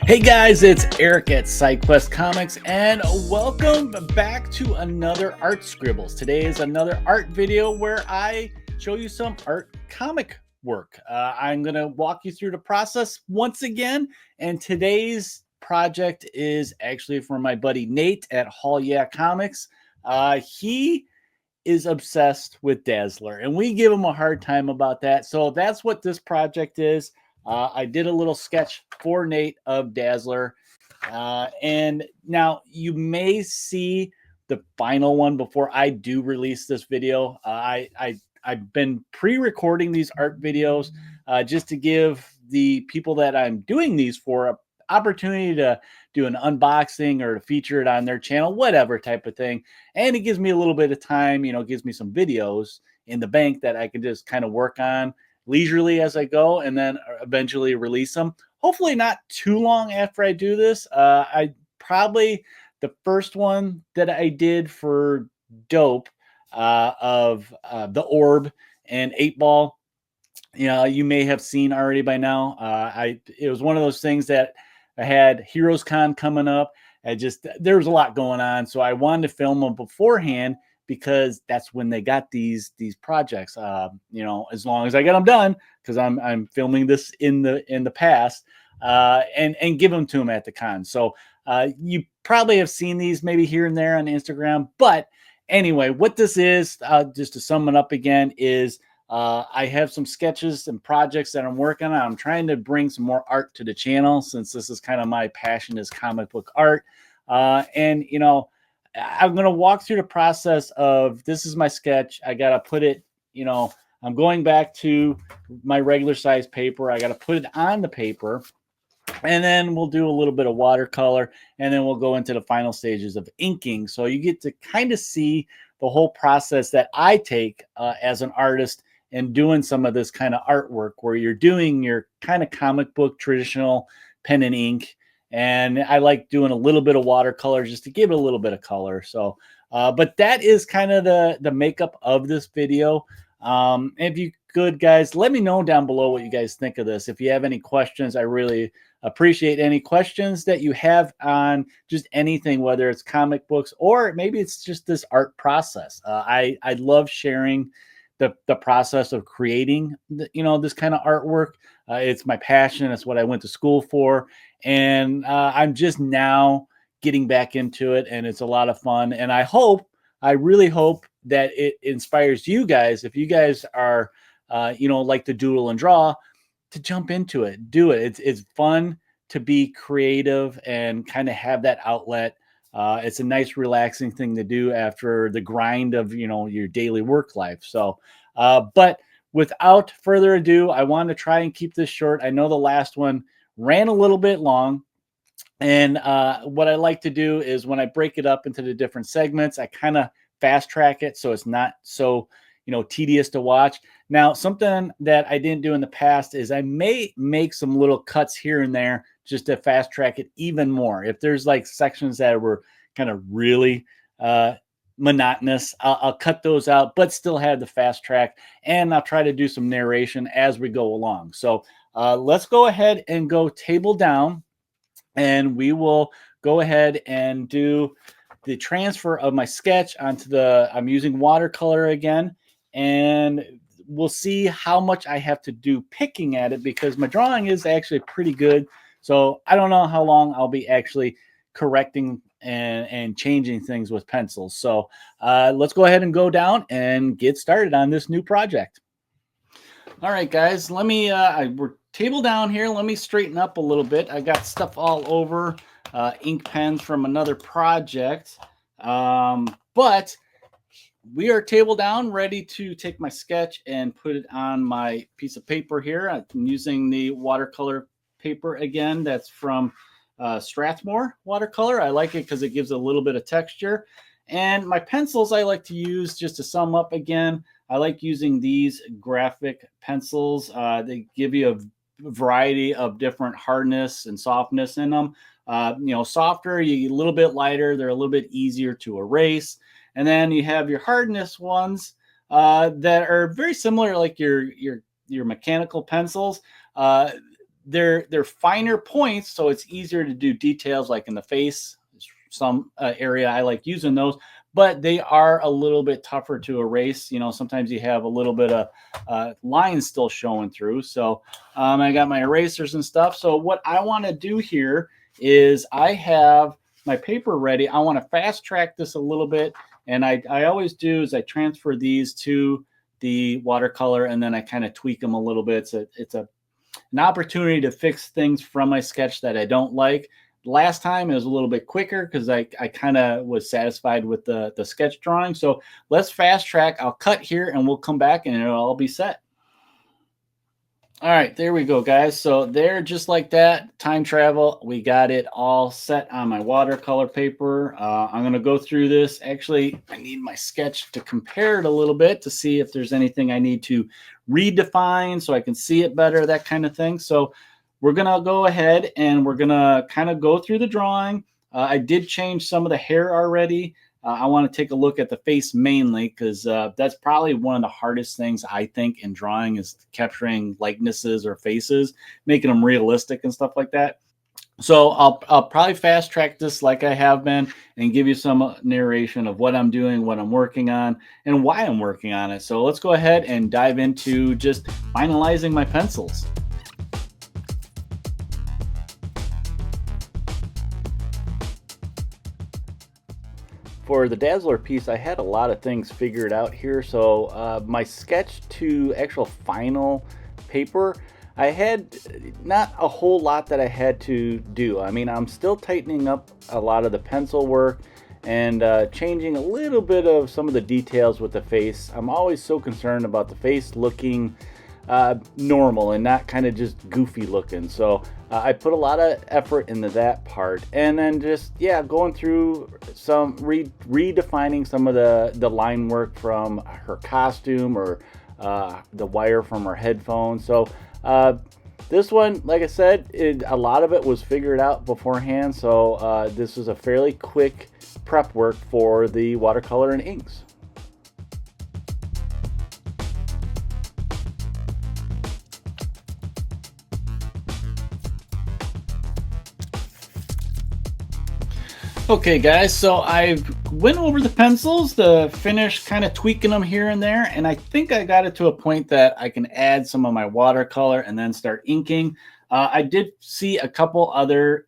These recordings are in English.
Hey guys, it's Eric at SideQuest Comics, and welcome back to another Art Scribbles. Today is another art video where I show you some art comic work. I'm going to walk you through the process once again, and today's project is actually for my buddy Nate at Hall Yeah Comics. He is obsessed with Dazzler, and we give him a hard time about that. So that's what this project is. I did a little sketch for Nate of Dazzler. And now you may see the final one before I do release this video. I've been pre-recording these art videos just to give the people that I'm doing these for an opportunity to do an unboxing or to feature it on their channel, whatever type of thing. And it gives me a little bit of time, gives me some videos in the bank that I can just kind of work on leisurely as I go, and then eventually release them. Hopefully not too long after I do this. I probably the first one that I did for Dope of the Orb and 8-Ball. You may have seen already by now. It was one of those things that I had Heroes Con coming up. There was a lot going on, so I wanted to film them beforehand, because that's when they got these projects. As long as I get them done, because I'm filming this in the past, and give them to them at the con. So you probably have seen these maybe here and there on Instagram. But anyway, what this is, just to sum it up again, is I have some sketches and projects that I'm working on. I'm trying to bring some more art to the channel, since this is kind of my passion, is comic book art. I'm going to walk through the process of, this is my sketch. I got to put it, I'm going back to my regular size paper. I got to put it on the paper, and then we'll do a little bit of watercolor, and then we'll go into the final stages of inking. So you get to kind of see the whole process that I take as an artist and doing some of this kind of artwork, where you're doing your kind of comic book traditional pen and ink. And I like doing a little bit of watercolor just to give it a little bit of color. So, but that is kind of the makeup of this video. If you could, guys, let me know down below what you guys think of this. If you have any questions, I really appreciate any questions that you have on just anything, whether it's comic books or maybe it's just this art process. I love sharing the process of creating this kind of artwork. It's my passion. It's what I went to school for. And I'm just now getting back into it, and it's a lot of fun. And I really hope that it inspires you guys, if you guys are, like to doodle and draw, to jump into it, do it. It's fun to be creative and kind of have that outlet. It's a nice, relaxing thing to do after the grind of, your daily work life. So, but without further ado, I want to try and keep this short. I know the last one ran a little bit long. And what I like to do is, when I break it up into the different segments, I kind of fast track it so it's not so, tedious to watch. Now, something that I didn't do in the past is I may make some little cuts here and there just to fast track it even more. If there's like sections that were kind of really monotonous, I'll cut those out, but still have the fast track, and I'll try to do some narration as we go along. So let's go ahead and go table down, and we will go ahead and do the transfer of my sketch onto I'm using watercolor again, and we'll see how much I have to do picking at it, because my drawing is actually pretty good. So I don't know how long I'll be actually correcting and changing things with pencils. So let's go ahead and go down and get started on this new project. All right, guys, let me, we're table down here. Let me straighten up a little bit. I got stuff all over, ink pens from another project. But we are table down, ready to take my sketch and put it on my piece of paper here. I'm using the watercolor paper again. That's from Strathmore watercolor. I like it because it gives a little bit of texture. And my pencils I like to use, just to sum up again, I like using these graphic pencils. They give you a variety of different hardness and softness in them. Softer, a little bit lighter. They're a little bit easier to erase. And then you have your hardness ones that are very similar, like your mechanical pencils. they're finer points, so it's easier to do details like in the face. Some area I like using those, but they are a little bit tougher to erase. You know, sometimes you have a little bit of lines still showing through. So I got my erasers and stuff. So what I want to do here is I have my paper ready. I want to fast track this a little bit. And I always do is I transfer these to the watercolor and then I kind of tweak them a little bit. So it's an opportunity to fix things from my sketch that I don't like. Last time it was a little bit quicker because I kind of was satisfied with the sketch drawing. So let's fast track. I'll cut here and we'll come back and it'll all be set. All right, there we go, guys. So there, just like that, time travel, we got it all set on my watercolor paper. I'm going to go through this. Actually, I need my sketch to compare it a little bit to see if there's anything I need to redefine so I can see it better, that kind of thing. So we're going to go ahead and we're going to kind of go through the drawing. I did change some of the hair already. I want to take a look at the face mainly because that's probably one of the hardest things I think in drawing is capturing likenesses or faces, making them realistic and stuff like that. So I'll probably fast track this like I have been and give you some narration of what I'm doing, what I'm working on, and why I'm working on it. So let's go ahead and dive into just finalizing my pencils. For the Dazzler piece, I had a lot of things figured out here. So my sketch to actual final paper, I had not a whole lot that I had to do. I mean, I'm still tightening up a lot of the pencil work and changing a little bit of some of the details with the face. I'm always so concerned about the face looking normal and not kind of just goofy looking. So I put a lot of effort into that part, and then just going through some redefining some of the line work from her costume or the wire from her headphones. So this one, like I said, a lot of it was figured out beforehand. So this was a fairly quick prep work for the watercolor and inks. Okay, guys, so I went over the pencils to finish kind of tweaking them here and there, and I think I got it to a point that I can add some of my watercolor and then start inking. I did see a couple other,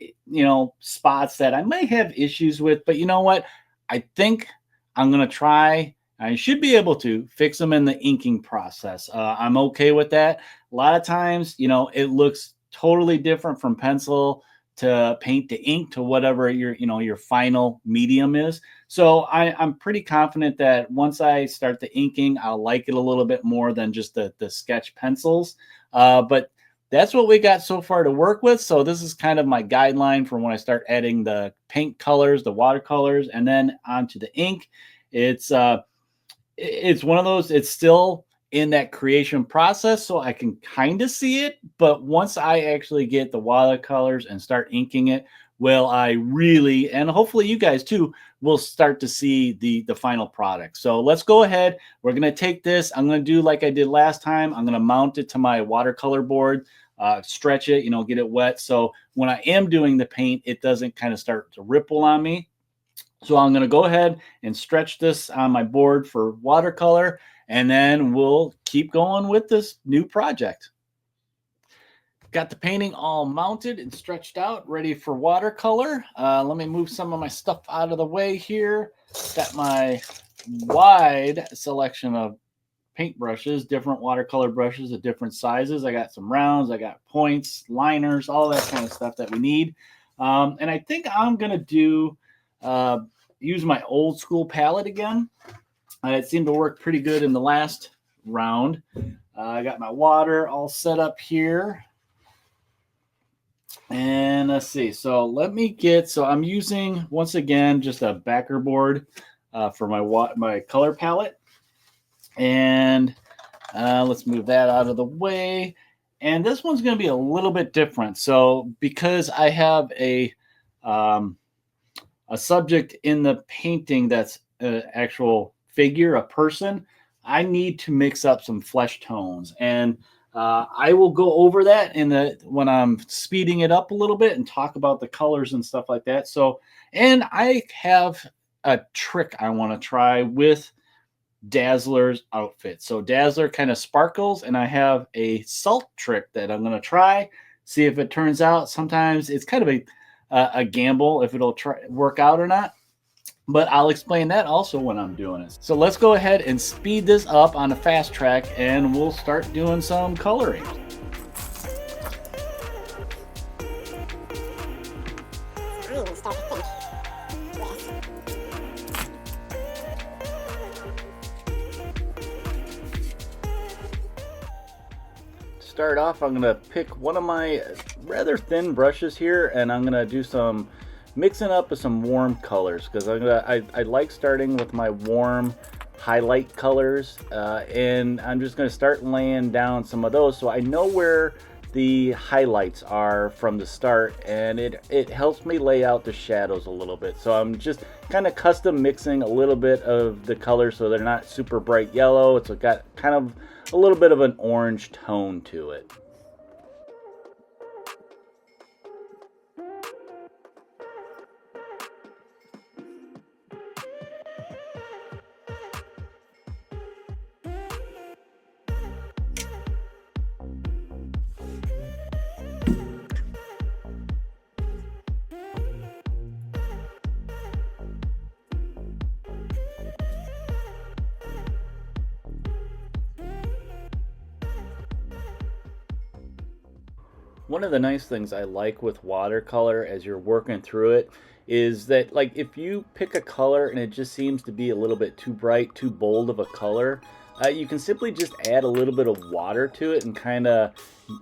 spots that I might have issues with, but you know what? I think I'm going to try. I should be able to fix them in the inking process. I'm okay with that. A lot of times, it looks totally different from pencil to paint to ink to whatever your final medium is. So I'm pretty confident that once I start the inking, I'll like it a little bit more than just the sketch pencils. But that's what we got so far to work with. So this is kind of my guideline for when I start adding the paint colors, the watercolors, and then onto the ink. It's one of those, it's still in that creation process, so I can kind of see it. But once I actually get the watercolors and start inking it, well, I really, and hopefully you guys too, will start to see the final product. So let's go ahead. We're going to take this. I'm going to do like I did last time. I'm going to mount it to my watercolor board, stretch it, get it wet. So when I am doing the paint, it doesn't kind of start to ripple on me. So I'm going to go ahead and stretch this on my board for watercolor, and then we'll keep going with this new project. Got the painting all mounted and stretched out, ready for watercolor. Let me move some of my stuff out of the way here. Got my wide selection of paint brushes, different watercolor brushes of different sizes. I got some rounds, I got points, liners, all that kind of stuff that we need. And I think I'm going to do use my old school palette again. It seemed to work pretty good in the last round. I got my water all set up here. And let's see. So I'm using, once again, just a backer board for my color palette. And let's move that out of the way. And this one's going to be a little bit different. So because I have a subject in the painting that's an actual figure, a person, I need to mix up some flesh tones. And I will go over that when I'm speeding it up a little bit and talk about the colors and stuff like that. So, and I have a trick I want to try with Dazzler's outfit. So Dazzler kind of sparkles, and I have a salt trick that I'm going to try, see if it turns out. Sometimes it's kind of a gamble if it'll work out or not, but I'll explain that also when I'm doing it. So let's go ahead and speed this up on a fast track, and we'll start doing some coloring. Start off, I'm going to pick one of my rather thin brushes here, and I'm going to do some mixing up with some warm colors, because I like starting with my warm highlight colors, and I'm just going to start laying down some of those so I know where the highlights are from the start, and it helps me lay out the shadows a little bit. So I'm just kind of custom mixing a little bit of the colors so they're not super bright yellow. It's got kind of a little bit of an orange tone to it. One of the nice things I like with watercolor as you're working through it is that, like, if you pick a color and it just seems to be a little bit too bright, too bold of a color, you can simply just add a little bit of water to it and kind of,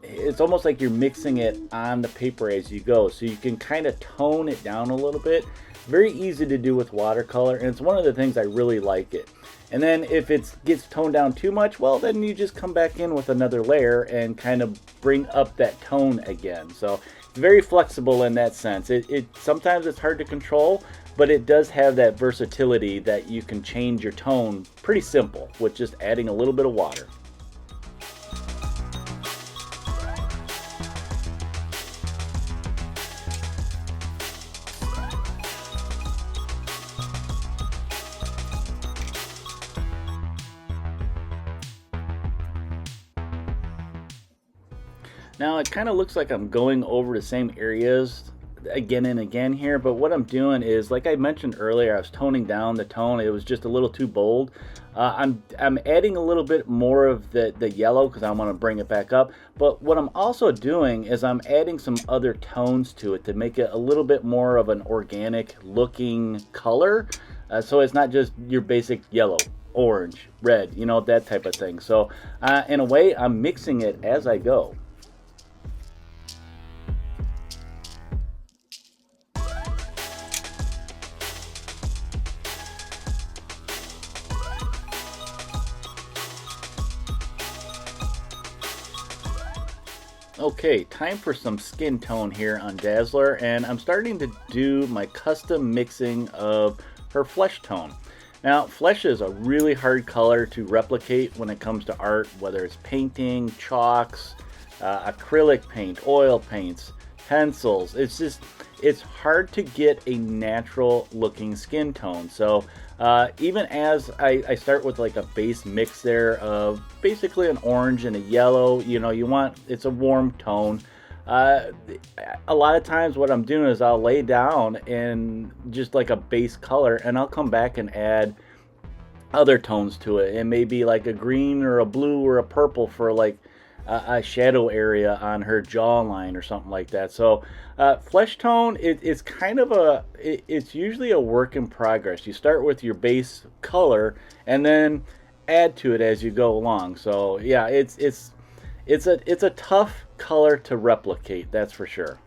it's almost like you're mixing it on the paper as you go. So you can kind of tone it down a little bit. Very easy to do with watercolor, and it's one of the things I really like it. And then if it gets toned down too much, well, then you just come back in with another layer and kind of bring up that tone again. So it's very flexible in that sense. Sometimes it's hard to control, but it does have that versatility that you can change your tone pretty simple with just adding a little bit of water. Now it kind of looks like I'm going over the same areas again and again here, but what I'm doing is, like I mentioned earlier, I was toning down the tone. It was just a little too bold. I'm adding a little bit more of the yellow because I want to bring it back up. But what I'm also doing is I'm adding some other tones to it to make it a little bit more of an organic looking color. So it's not just your basic yellow, orange, red, you know, that type of thing. So in a way, I'm mixing it as I go. Okay, time for some skin tone here on Dazzler, and I'm starting to do my custom mixing of her flesh tone. Now, flesh is a really hard color to replicate when it comes to art, whether it's painting, chalks, acrylic paint, oil paints, pencils. It's hard to get a natural looking skin tone. So even as I start with like a base mix there of basically an orange and a yellow, you know, it's a warm tone. A lot of times what I'm doing is I'll lay down in just like a base color, and I'll come back and add other tones to it. It may be like a green or a blue or a purple for like a shadow area on her jawline or something like that. So flesh tone, it's kind of it's usually a work in progress. You start with your base color and then add to it as you go along. So yeah, it's a tough color to replicate, that's for sure.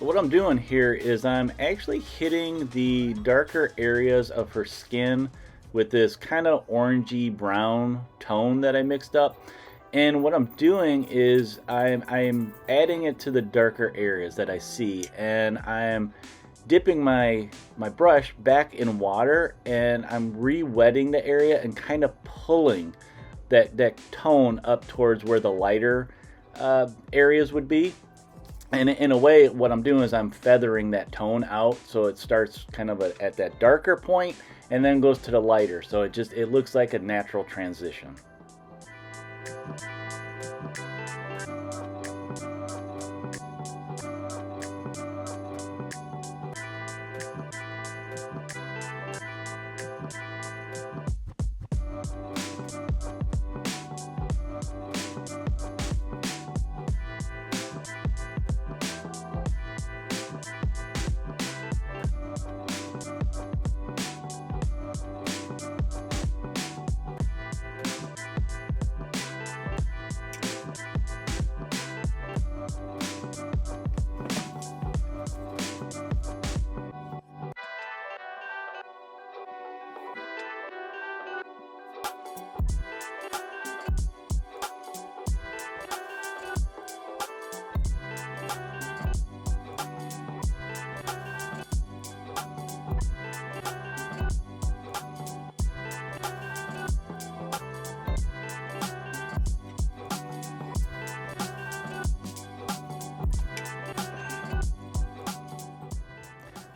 So what I'm doing here is I'm actually hitting the darker areas of her skin with this kind of orangey brown tone that I mixed up. And what I'm doing is I'm adding it to the darker areas that I see, and I'm dipping my brush back in water, and I'm re-wetting the area and kind of pulling that tone up towards where the lighter areas would be. And in a way, what I'm doing is I'm feathering that tone out, so it starts kind of at that darker point and then goes to the lighter, so it looks like a natural transition.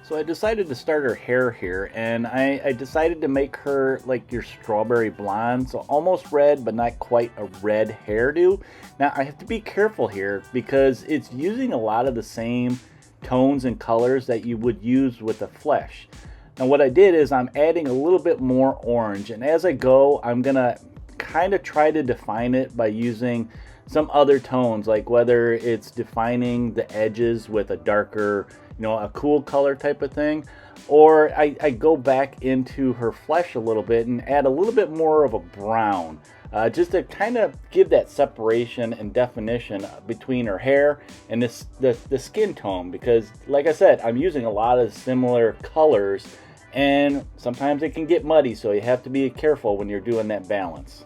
So I decided to start her hair here, and I decided to make her like your strawberry blonde, so almost red, but not quite a red hairdo. Now I have to be careful here because it's using a lot of the same tones and colors that you would use with the flesh. Now what I did is I'm adding a little bit more orange, and as I go, I'm gonna kind of try to define it by using some other tones, like whether it's defining the edges with a darker, a cool color type of thing, or I go back into her flesh a little bit and add a little bit more of a brown, just to kind of give that separation and definition between her hair and the skin tone, because like I said, I'm using a lot of similar colors and sometimes it can get muddy, so you have to be careful when you're doing that balance.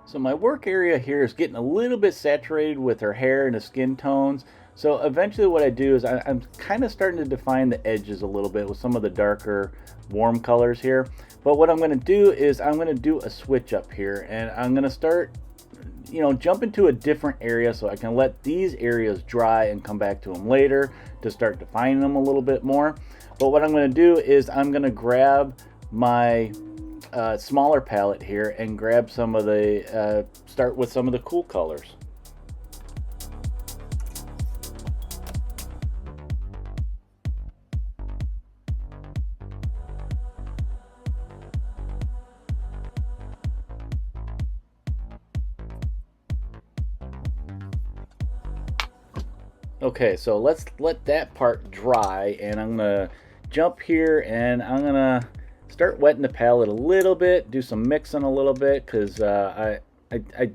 So my work area here is getting a little bit saturated with her hair and the skin tones. So eventually what I do is I'm kind of starting to define the edges a little bit with some of the darker warm colors here. But what I'm going to do is I'm going to do a switch up here, and I'm going to start, jump into a different area so I can let these areas dry and come back to them later to start defining them a little bit more. But what I'm going to do is I'm going to grab my smaller palette here and grab some of the start with some of the cool colors. Okay, so let's let that part dry, and I'm gonna jump here and I'm gonna start wetting the palette a little bit, do some mixing a little bit, because I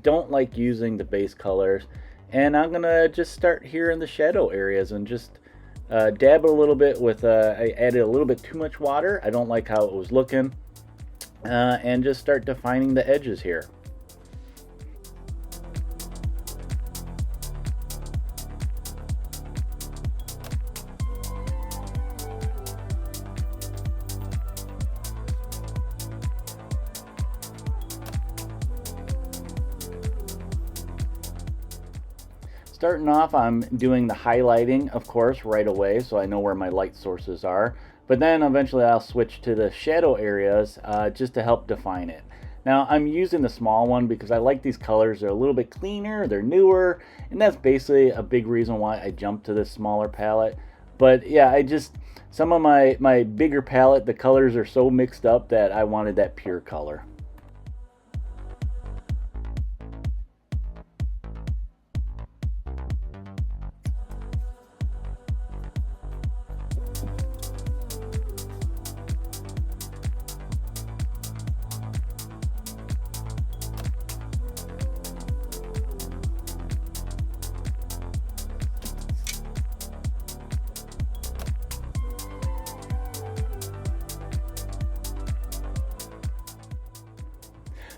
don't like using the base colors. And I'm gonna just start here in the shadow areas and just dab it a little bit with, I added a little bit too much water. I don't like how it was looking. And just start defining the edges here. Starting off, I'm doing the highlighting, of course, right away, so I know where my light sources are. but then eventually I'll switch to the shadow areas just to help define it. Now I'm using the small one because I like these colors. They're a little bit cleaner, they're newer, and that's basically a big reason why I jumped to this smaller palette. But yeah, some of my bigger palette, the colors are so mixed up that I wanted that pure color.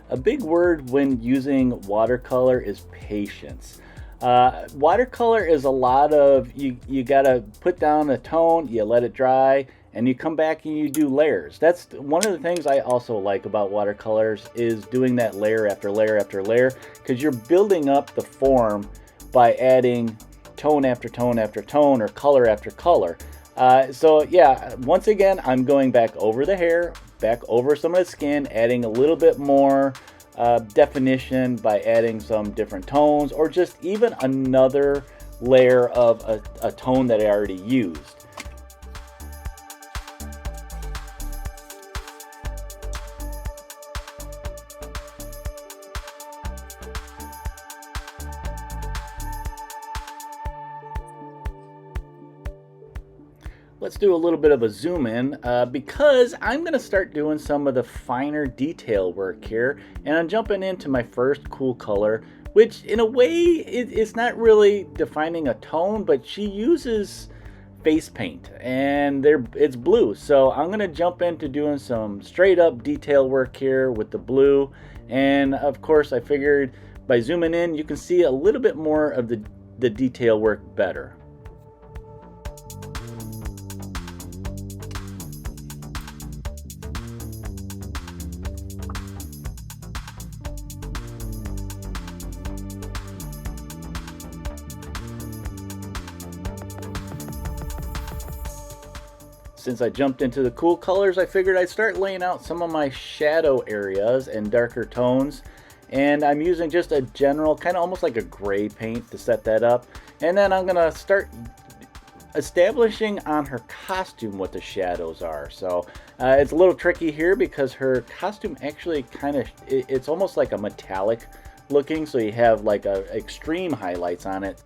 A big word when using watercolor is patience. Watercolor is a lot of, you gotta put down a tone, you let it dry, and you come back and you do layers. That's one of the things I also like about watercolors, is doing that layer after layer after layer, because you're building up the form by adding tone after tone after tone, or color after color. So yeah, once again, I'm going back over the hair, back over some of the skin, adding a little bit more definition by adding some different tones, or just even another layer of a tone that I already used. Let's do a little bit of a zoom in because I'm going to start doing some of the finer detail work here, and I'm jumping into my first cool color, which in a way it's not really defining a tone, but she uses face paint and it's blue. So I'm going to jump into doing some straight up detail work here with the blue, and of course I figured by zooming in you can see a little bit more of the detail work better. Since I jumped into the cool colors, I figured I'd start laying out some of my shadow areas and darker tones. And I'm using just a general, kind of almost like a gray paint to set that up. And then I'm going to start establishing on her costume what the shadows are. So it's a little tricky here because her costume actually it's almost like a metallic looking. So you have like extreme highlights on it.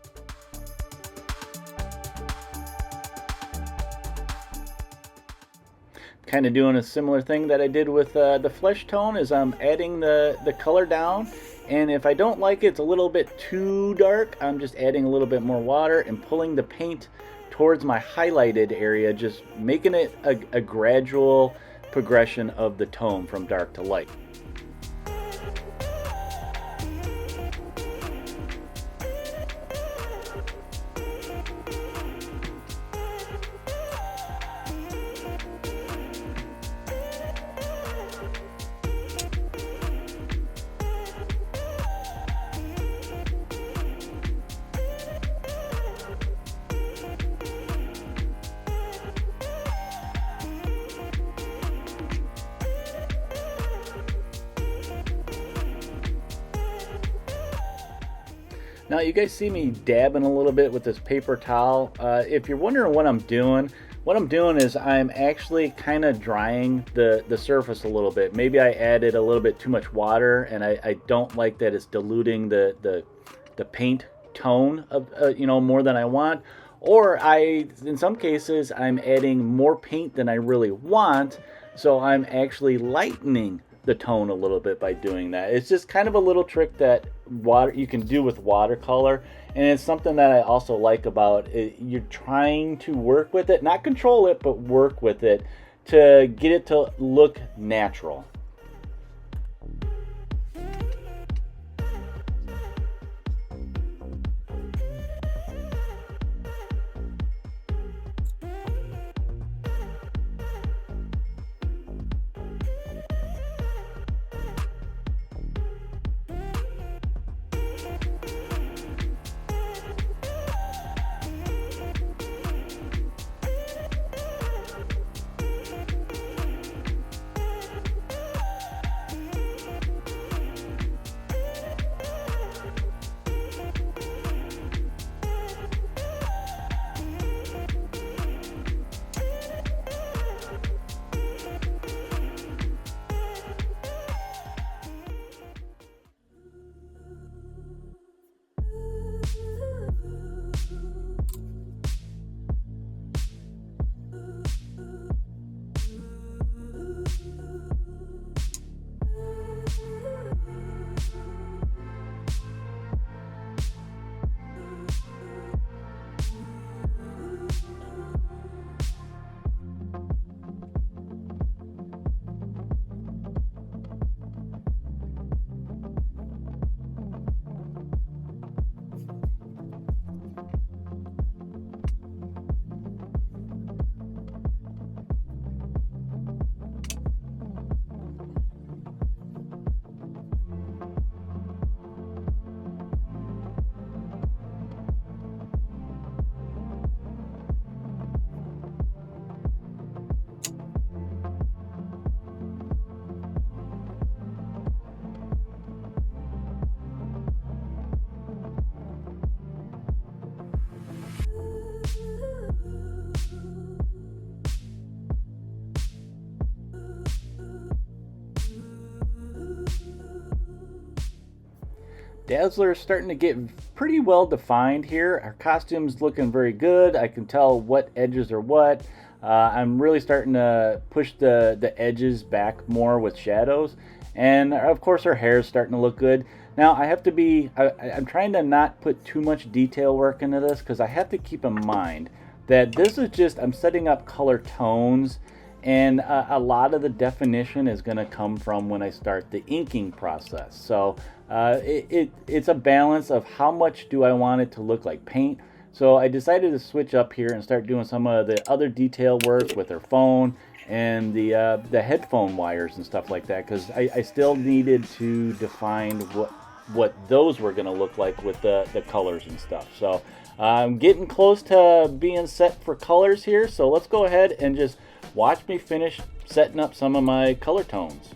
Kind of doing a similar thing that I did with the flesh tone, is I'm adding the color down, and if I don't like it's a little bit too dark, I'm just adding a little bit more water and pulling the paint towards my highlighted area, just making it a gradual progression of the tone from dark to light. Now you guys see me dabbing a little bit with this paper towel. If you're wondering what I'm doing is I'm actually kind of drying the surface a little bit. Maybe I added a little bit too much water, and I don't like that it's diluting the paint tone of more than I want. Or in some cases I'm adding more paint than I really want, so I'm actually lightening the tone a little bit by doing that. It's just kind of a little trick that you can do with watercolor, and it's something that I also like about it. You're trying to work with it, not control it, but work with it to get it to look natural. Dazzler is starting to get pretty well defined here. Our costume's looking very good. I can tell what edges are what. I'm really starting to push the edges back more with shadows. And of course her hair is starting to look good. Now I have to be, I'm trying to not put too much detail work into this because I have to keep in mind that this is just, I'm setting up color tones, and a lot of the definition is going to come from when I start the inking process. So it's a balance of how much do I want it to look like paint. So I decided to switch up here and start doing some of the other detail work with her phone and the headphone wires and stuff like that, because I still needed to define what those were going to look like with the colors and stuff. So I'm getting close to being set for colors here, so let's go ahead and just watch me finish setting up some of my color tones.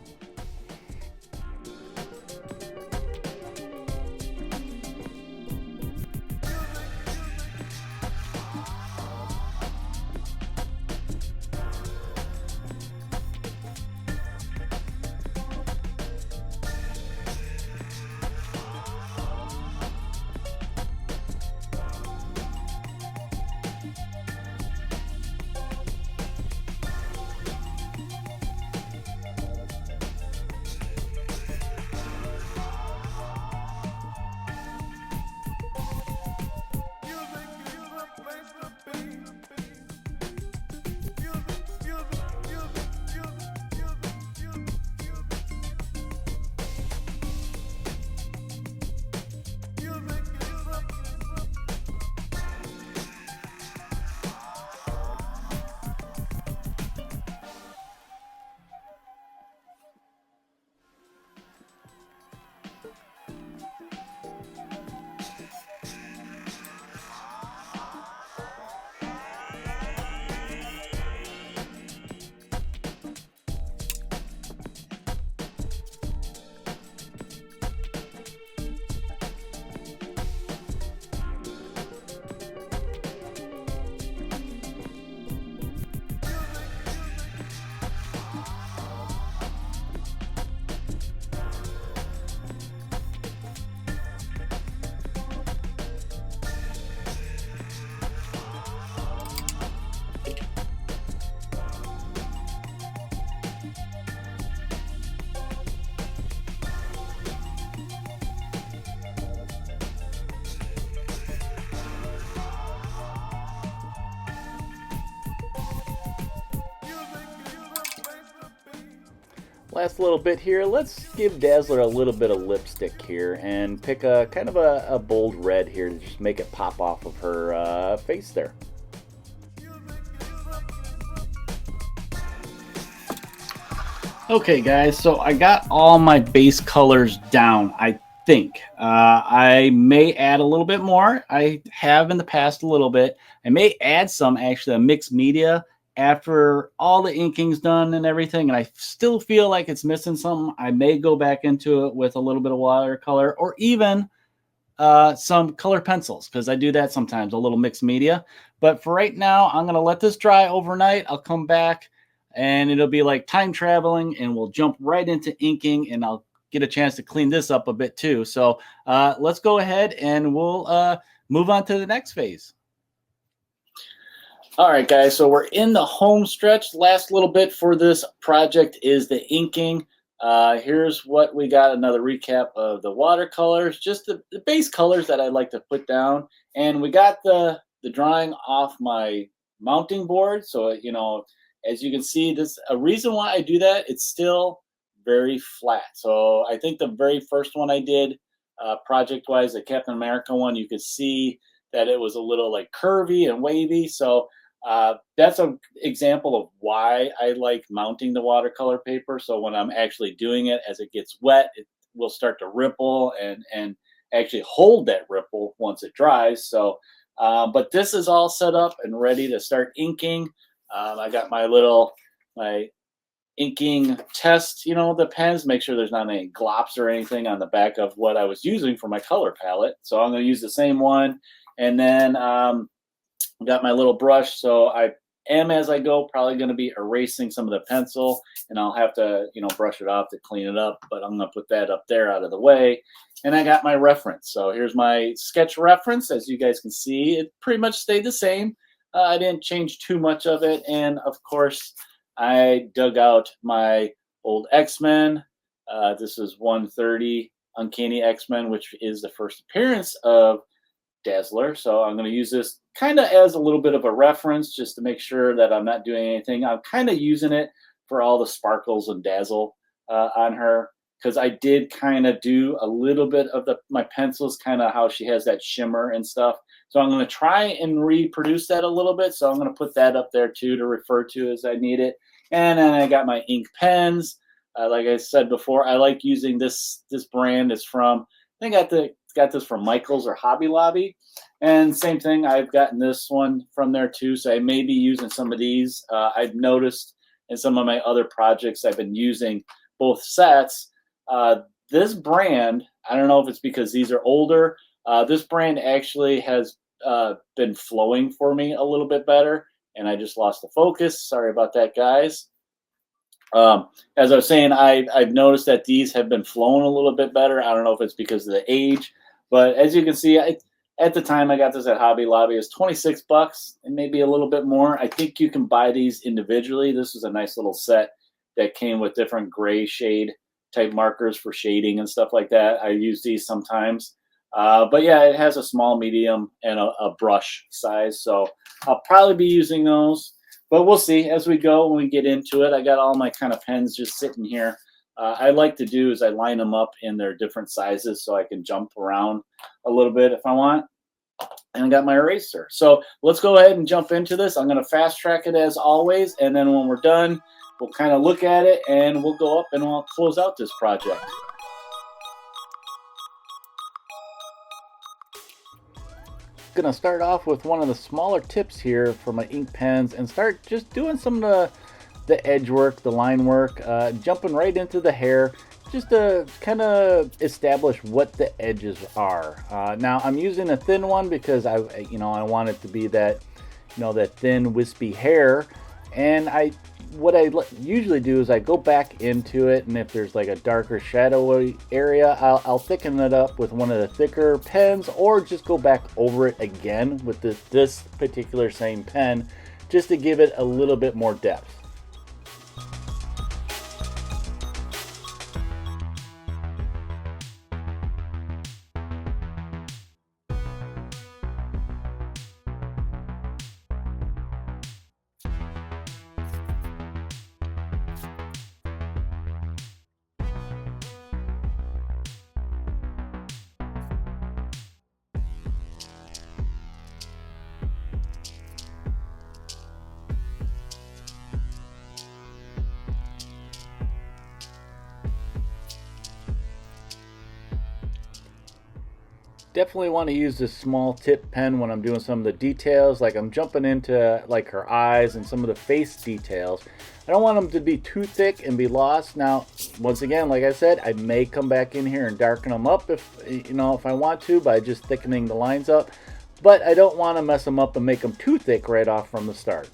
Last little bit here, let's give Dazzler a little bit of lipstick here and pick a kind of a bold red here to just make it pop off of her face there. Okay guys, so I got all my base colors down, I think. I may add a little bit more. I have in the past a little bit. I may add some, actually, a mixed media after all the inking's done and everything, and I still feel like it's missing something. I may go back into it with a little bit of watercolor or even some color pencils, because I do that sometimes, a little mixed media. But for right now, I'm going to let this dry overnight. I'll come back and it'll be like time traveling, and we'll jump right into inking, and I'll get a chance to clean this up a bit too. So let's go ahead and we'll move on to the next phase. All right, guys, so we're in the home stretch. Last little bit for this project is the inking. Here's what we got, another recap of the watercolors, just the base colors that I like to put down. And we got the drawing off my mounting board. So, you know, as you can see, this a reason why I do that, it's still very flat. So I think the very first one I did project-wise, the Captain America one, you could see that it was a little like curvy and wavy. So that's an example of why I like mounting the watercolor paper. So when I'm actually doing it, as it gets wet, it will start to ripple and actually hold that ripple once it dries. So, but this is all set up and ready to start inking. I got my inking test, you know, the pens, make sure there's not any glops or anything on the back of what I was using for my color palette. So I'm going to use the same one. And then got my little brush. So I am, as I go, probably going to be erasing some of the pencil, and I'll have to, brush it off to clean it up, but I'm going to put that up there out of the way. And I got my reference. So here's my sketch reference. As you guys can see, it pretty much stayed the same. I didn't change too much of it. And of course, I dug out my old X-Men. This is 130 Uncanny X-Men, which is the first appearance of Dazzler. So I'm going to use this kind of as a little bit of a reference just to make sure that I'm not doing anything. I'm kind of using it for all the sparkles and dazzle on her, because I did kind of do a little bit of my pencils, kind of how she has that shimmer and stuff. So I'm going to try and reproduce that a little bit. So I'm going to put that up there too to refer to as I need it. And then I got my ink pens. Like I said before, I like using this brand. Is from, I think I got this from Michael's or Hobby Lobby. And same thing, I've gotten this one from there too. So I may be using some of these. I've noticed in some of my other projects I've been using both sets. This brand, I don't know if it's because these are older, this brand actually has been flowing for me a little bit better, and I just lost the focus. Sorry about that, guys. As I was saying, I've noticed that these have been flowing a little bit better. I don't know if it's because of the age, but as you can see, at the time I got this at Hobby Lobby, it's $26 and maybe a little bit more. I think you can buy these individually. This is a nice little set that came with different gray shade type markers for shading and stuff like that. I use these sometimes. But yeah, it has a small, medium, and a brush size. So I'll probably be using those. But we'll see as we go when we get into it. I got all my kind of pens just sitting here. I like to do is I line them up in their different sizes so I can jump around a little bit if I want. And I got my eraser. So let's go ahead and jump into this. I'm going to fast track it as always. And then when we're done, we'll kind of look at it and we'll go up and we'll close out this project. Going to start off with one of the smaller tips here for my ink pens and start just doing some of the edge work, the line work, jumping right into the hair just to kind of establish what the edges are. Now I'm using a thin one because I want it to be that, that thin wispy hair. And what I usually do is I go back into it, and if there's like a darker shadowy area, I'll thicken it up with one of the thicker pens, or just go back over it again with this particular same pen just to give it a little bit more depth. Definitely want to use this small tip pen when I'm doing some of the details, like I'm jumping into like her eyes and some of the face details. I don't want them to be too thick and be lost. Now, once again, like I said, I may come back in here and darken them up if I want to by just thickening the lines up, but I don't want to mess them up and make them too thick right off from the start.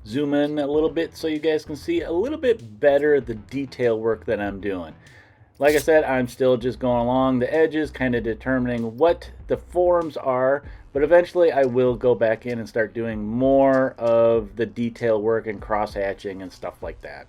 Zoom in a little bit so you guys can see a little bit better the detail work that I'm doing. Like I said, I'm still just going along the edges, kind of determining what the forms are, but eventually I will go back in and start doing more of the detail work and cross hatching and stuff like that.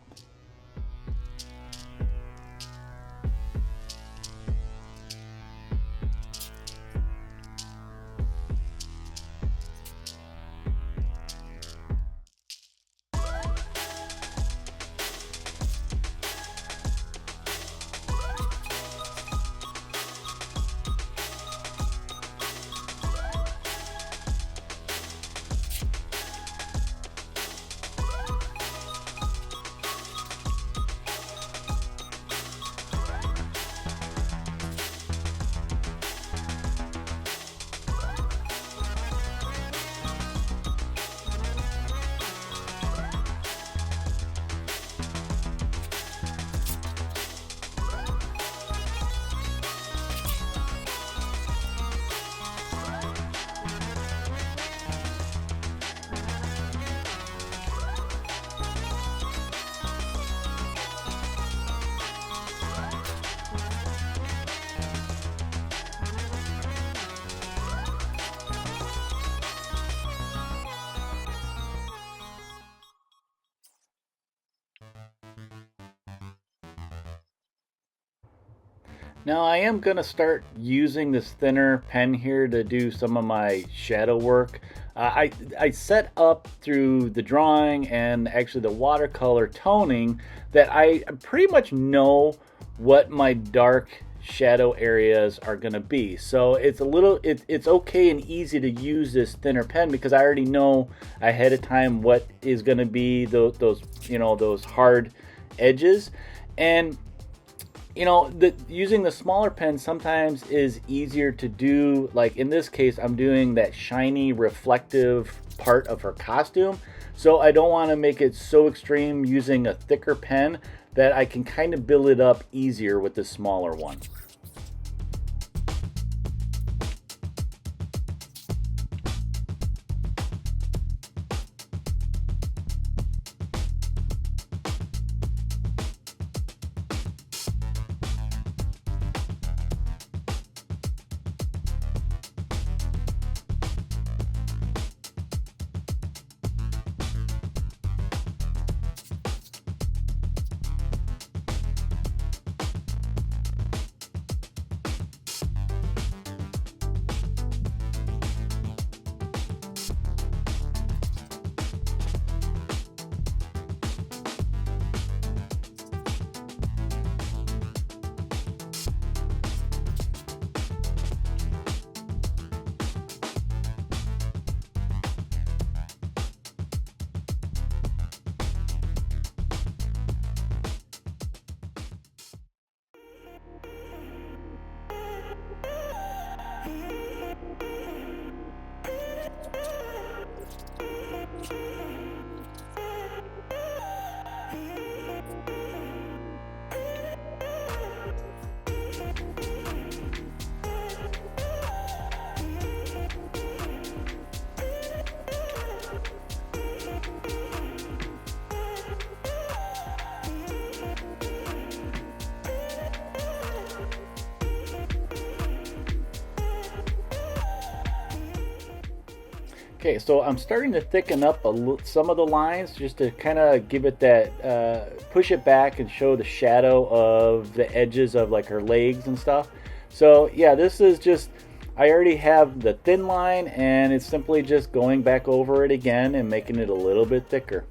Now I am going to start using this thinner pen here to do some of my shadow work. I set up through the drawing and actually the watercolor toning that I pretty much know what my dark shadow areas are going to be. So it's it's okay and easy to use this thinner pen because I already know ahead of time what is going to be those those hard edges. And using the smaller pen sometimes is easier to do. Like in this case, I'm doing that shiny reflective part of her costume. So I don't want to make it so extreme using a thicker pen that I can kind of build it up easier with the smaller one. Okay, so I'm starting to thicken up some of the lines just to kind of give it that, push it back and show the shadow of the edges of like her legs and stuff. So yeah, this is just, I already have the thin line and it's simply just going back over it again and making it a little bit thicker.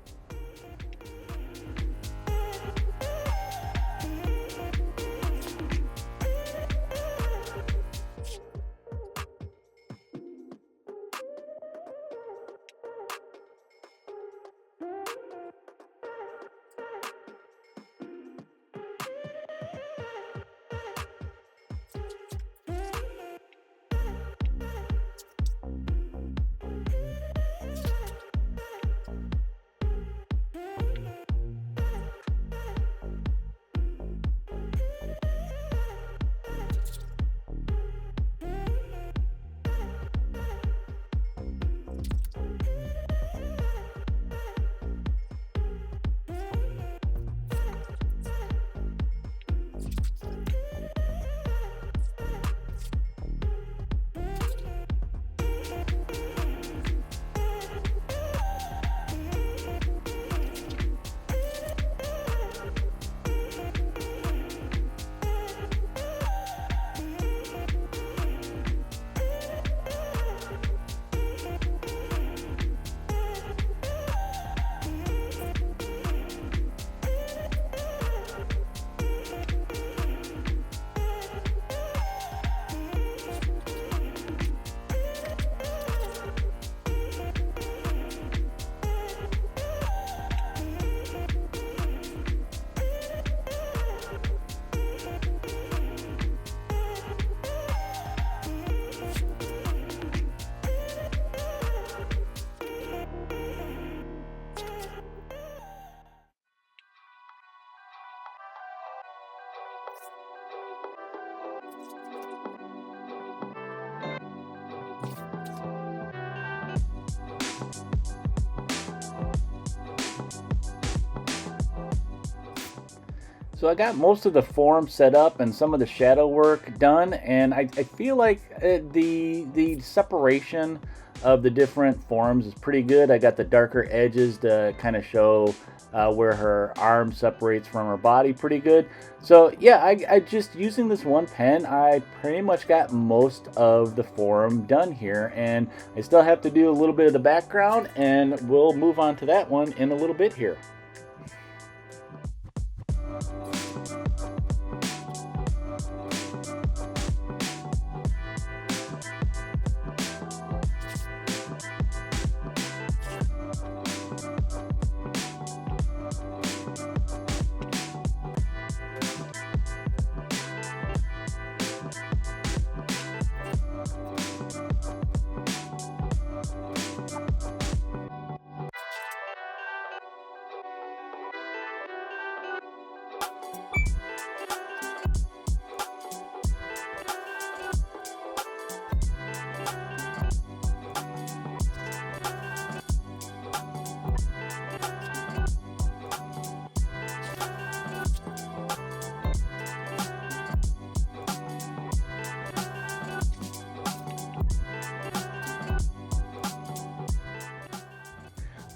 So I got most of the form set up and some of the shadow work done, and I feel like the separation of the different forms is pretty good. I got the darker edges to kind of show where her arm separates from her body pretty good. So yeah, I just using this one pen, I pretty much got most of the forum done here, and I still have to do a little bit of the background, and we'll move on to that one in a little bit here.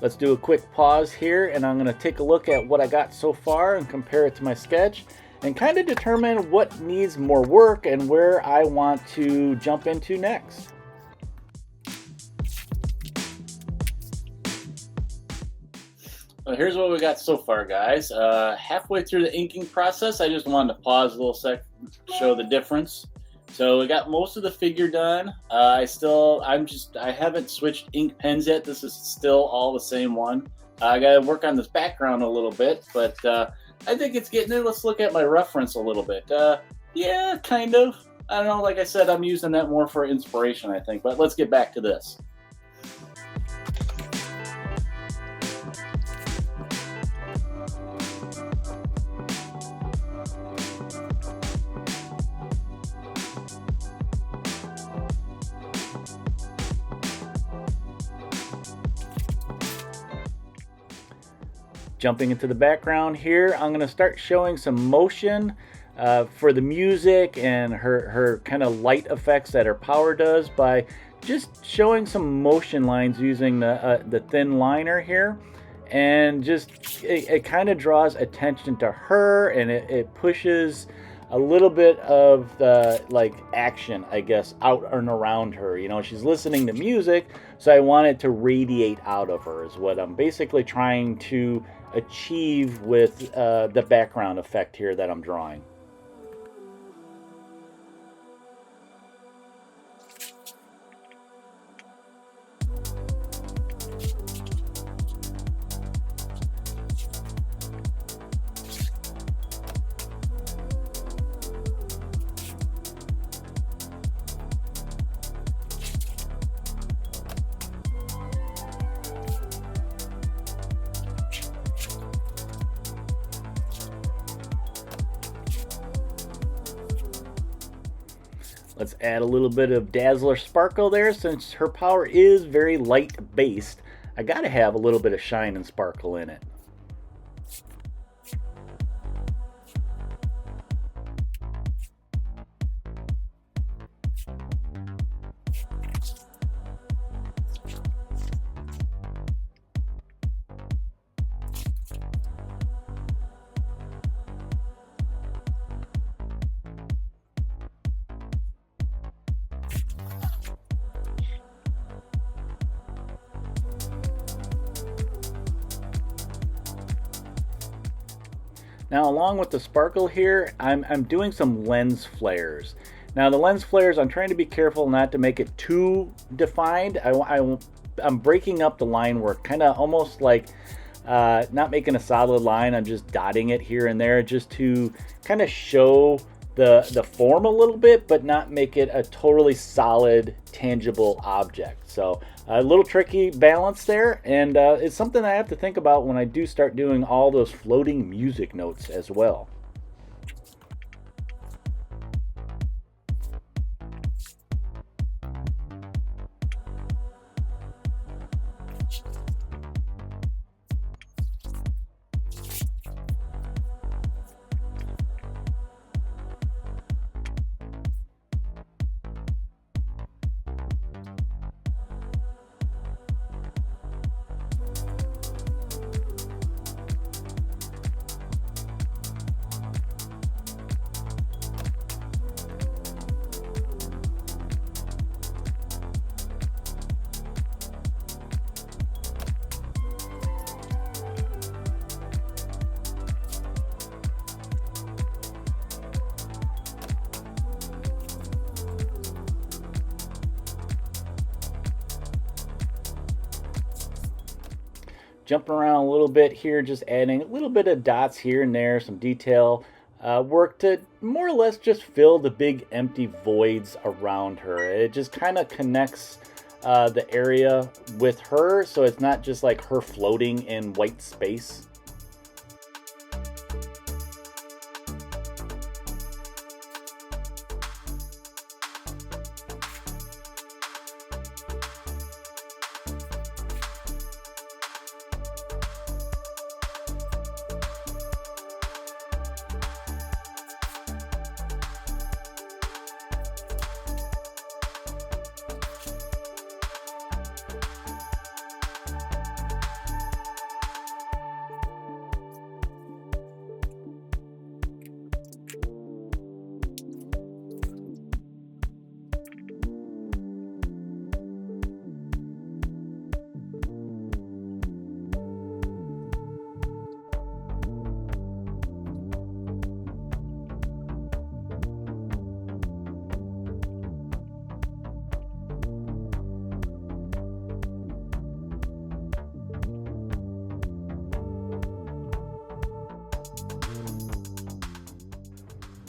Let's do a quick pause here, and I'm going to take a look at what I got so far and compare it to my sketch and kind of determine what needs more work and where I want to jump into next. Well, here's what we got so far, guys. Halfway through the inking process, I just wanted to pause a little sec to show the difference. So we got most of the figure done. I haven't switched ink pens yet. This is still all the same one. I got to work on this background a little bit, but I think it's getting there. Let's look at my reference a little bit. Yeah, kind of. I don't know. Like I said, I'm using that more for inspiration, I think. But let's get back to this. Jumping into the background here, I'm going to start showing some motion for the music and her kind of light effects that her power does by just showing some motion lines using the thin liner here. And just it kind of draws attention to her, and it pushes a little bit of the like action, I guess, out and around her. You know, she's listening to music, so I want it to radiate out of her is what I'm basically trying to achieve with the background effect here that I'm drawing. Let's add a little bit of Dazzler sparkle there. Since her power is very light based, I gotta have a little bit of shine and sparkle in it. Now, along with the sparkle here, I'm doing some lens flares. Now, the lens flares, I'm trying to be careful not to make it too defined. I'm breaking up the line work, kind of almost like not making a solid line. I'm just dotting it here and there just to kind of show the form a little bit, but not make it a totally solid, tangible object. So a little tricky balance there, and it's something I have to think about when I do start doing all those floating music notes as well. jumping around a little bit here, just adding a little bit of dots here and there, some detail work to more or less just fill the big empty voids around her. It just kind of connects the area with her, so it's not just like her floating in white space.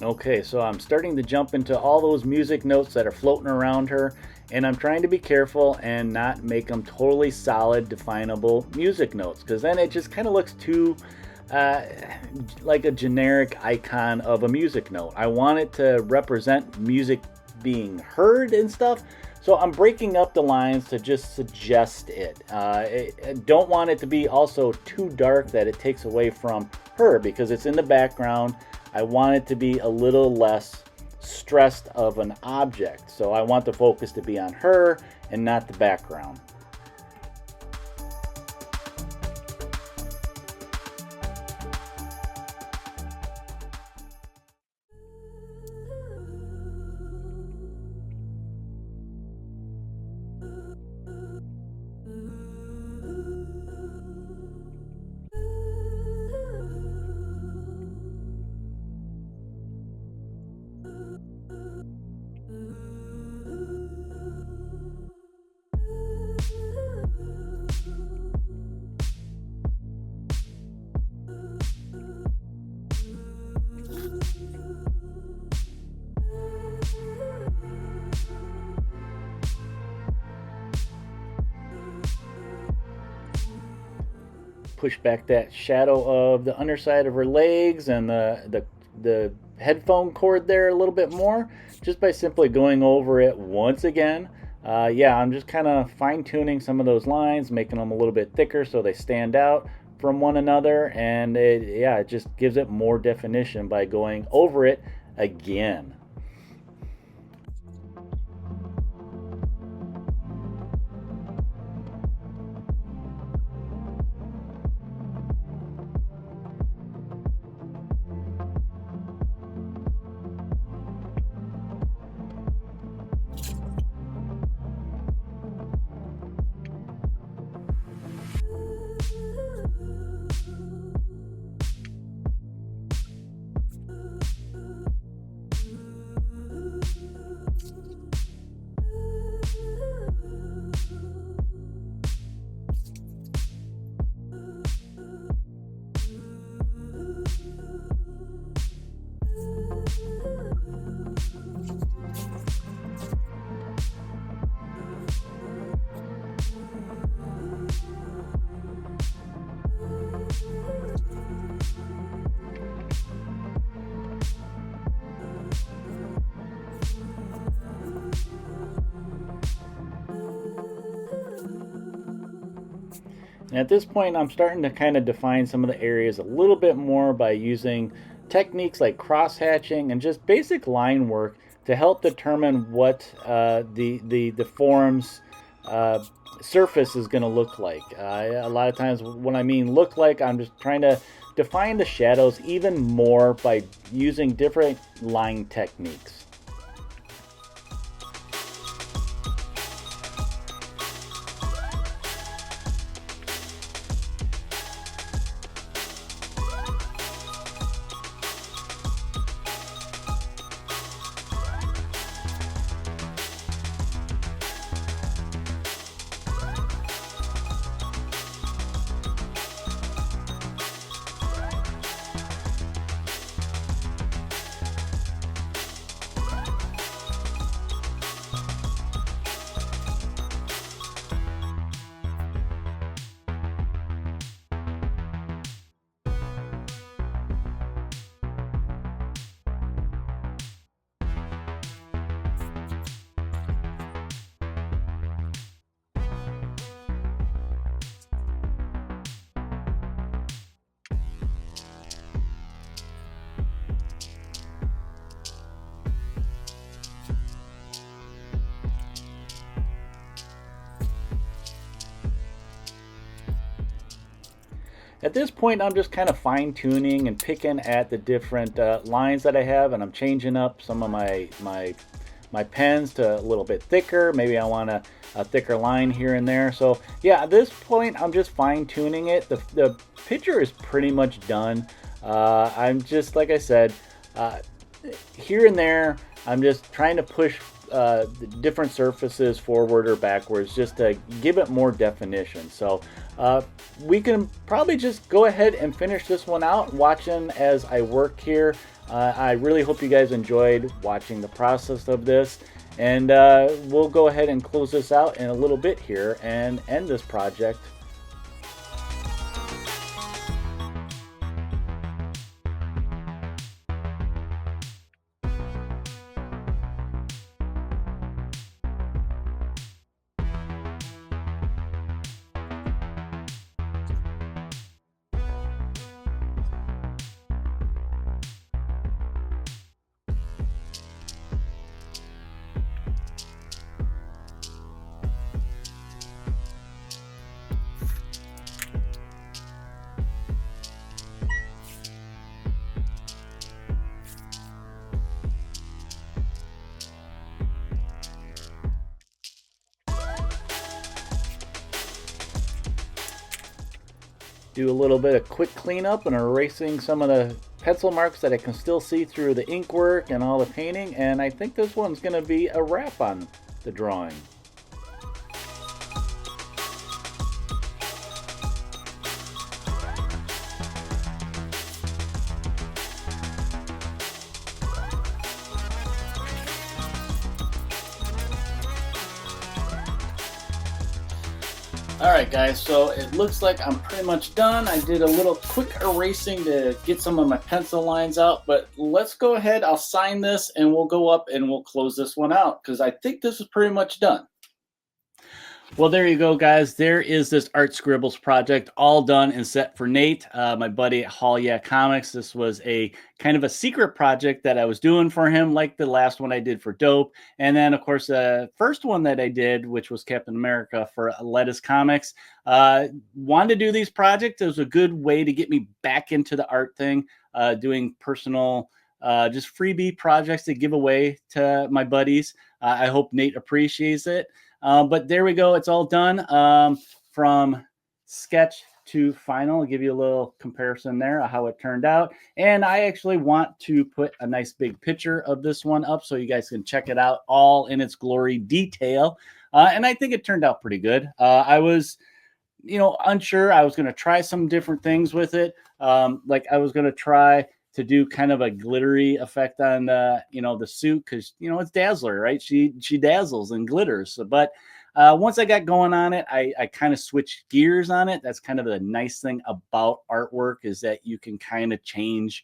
Okay, so I'm starting to jump into all those music notes that are floating around her, and I'm trying to be careful and not make them totally solid, definable music notes, because then it just kind of looks too like a generic icon of a music note. I want it to represent music being heard and stuff, so I'm breaking up the lines to just suggest it. I don't want it to be also too dark that it takes away from her, because it's in the background. I want it to be a little less stressed of an object. So I want the focus to be on her and not the background. Push back that shadow of the underside of her legs and the headphone cord there a little bit more, just by simply going over it once again. Yeah, I'm just kind of fine-tuning some of those lines, making them a little bit thicker so they stand out from one another, and it just gives it more definition by going over it again. And at this point, I'm starting to kind of define some of the areas a little bit more by using techniques like cross-hatching and just basic line work to help determine what the form's surface is going to look like. A lot of times when I mean look like, I'm just trying to define the shadows even more by using different line techniques. at this point, I'm just kind of fine tuning and picking at the different lines that I have, and I'm changing up some of my pens to a little bit thicker. Maybe I want a thicker line here and there. So yeah, at this point, I'm just fine tuning it. The picture is pretty much done. I'm just, like I said, here and there, I'm just trying to push the different surfaces forward or backwards just to give it more definition. So we can probably just go ahead and finish this one out, watching as I work here. I really hope you guys enjoyed watching the process of this, and we'll go ahead and close this out in a little bit here and end this project. Do a little bit of quick cleanup and erasing some of the pencil marks that I can still see through the ink work and all the painting, and I think this one's going to be a wrap on the drawing. Alright guys, so it looks like I'm pretty much done. I did a little quick erasing to get some of my pencil lines out, but let's go ahead, I'll sign this and we'll go up and we'll close this one out because I think this is pretty much done. Well, there you go, guys. There is this Art Scribbles project all done and set for Nate, my buddy at Hall Yeah Comics. This was a kind of a secret project that I was doing for him, like the last one I did for Dope. And then, of course, the first one that I did, which was Captain America for Lettuce Comics. Wanted to do these projects. It was a good way to get me back into the art thing, doing personal, just freebie projects to give away to my buddies. I hope Nate appreciates it. But there we go. It's all done from sketch to final. I'll give you a little comparison there of how it turned out. And I actually want to put a nice big picture of this one up so you guys can check it out all in its glory detail. And I think it turned out pretty good. I was, unsure. I was going to try some different things with it. Like I was going to try to do kind of a glittery effect on the suit because it's Dazzler, right? She dazzles and glitters. But once I got going on it, I kind of switched gears on it. That's kind of the nice thing about artwork is that you can kind of change,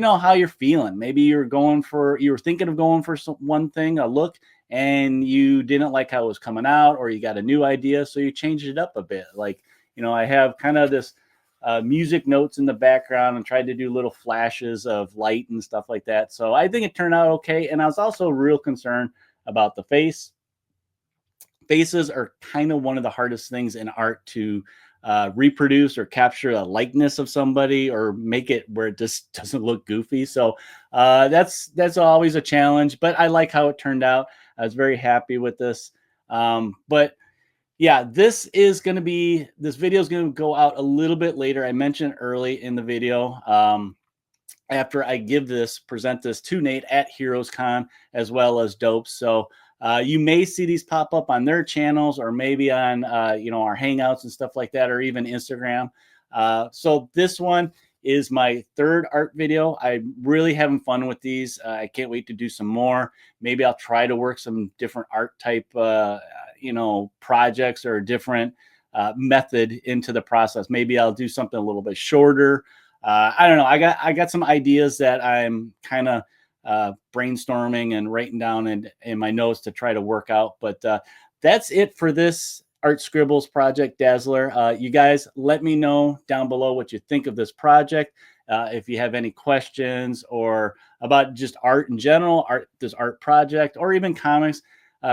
how you're feeling. Maybe you were thinking of going for one thing, a look, and you didn't like how it was coming out, or you got a new idea, so you changed it up a bit. Like, I have kind of this music notes in the background and tried to do little flashes of light and stuff like that. So I think it turned out okay. And I was also real concerned about the face. Faces are kind of one of the hardest things in art to reproduce or capture a likeness of somebody or make it where it just doesn't look goofy. So that's always a challenge, but I like how it turned out. I was very happy with this. But yeah, this video is going to go out a little bit later. I mentioned early in the video, after I present this to Nate at Heroes Con as well as Dope. So you may see these pop up on their channels or maybe on, our Hangouts and stuff like that, or even Instagram. So this one is my third art video. I'm really having fun with these. I can't wait to do some more. Maybe I'll try to work some different art type, projects or a different method into the process. Maybe I'll do something a little bit shorter. I don't know. I got some ideas that I'm kind of brainstorming and writing down in my notes to try to work out. But that's it for this Art Scribbles project, Dazzler. You guys let me know down below what you think of this project. If you have any questions or about just art in general, this art project, or even comics,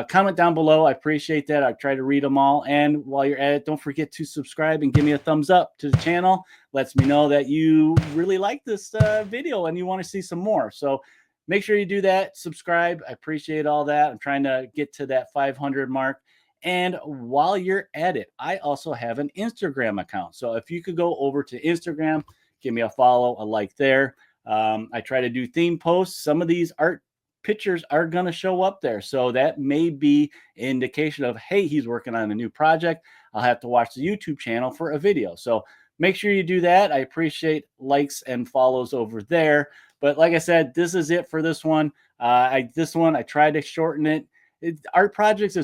comment down below. I appreciate that. I try to read them all. And while you're at it, don't forget to subscribe and give me a thumbs up to the channel. Lets me know that you really like this video and you want to see some more. So make sure you do that. Subscribe. I appreciate all that. I'm trying to get to that 500 mark. And while you're at it, I also have an Instagram account. So if you could go over to Instagram, give me a follow, a like there. I try to do theme posts. Some of these art pictures are going to show up there. So that may be an indication of, hey, he's working on a new project. I'll have to watch the YouTube channel for a video. So make sure you do that. I appreciate likes and follows over there. But like I said, this is it for this one. I tried to shorten it. Art projects,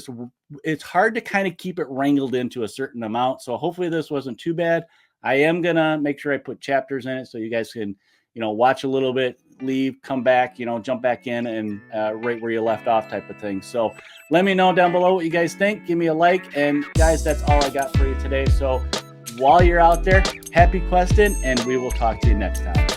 it's hard to kind of keep it wrangled into a certain amount. So hopefully this wasn't too bad. I am going to make sure I put chapters in it so you guys can, watch a little bit, leave, come back, jump back in and right where you left off type of thing. So let me know down below what you guys think. Give me a like. And guys, that's all I got for you today. So while you're out there, happy questing, and we will talk to you next time.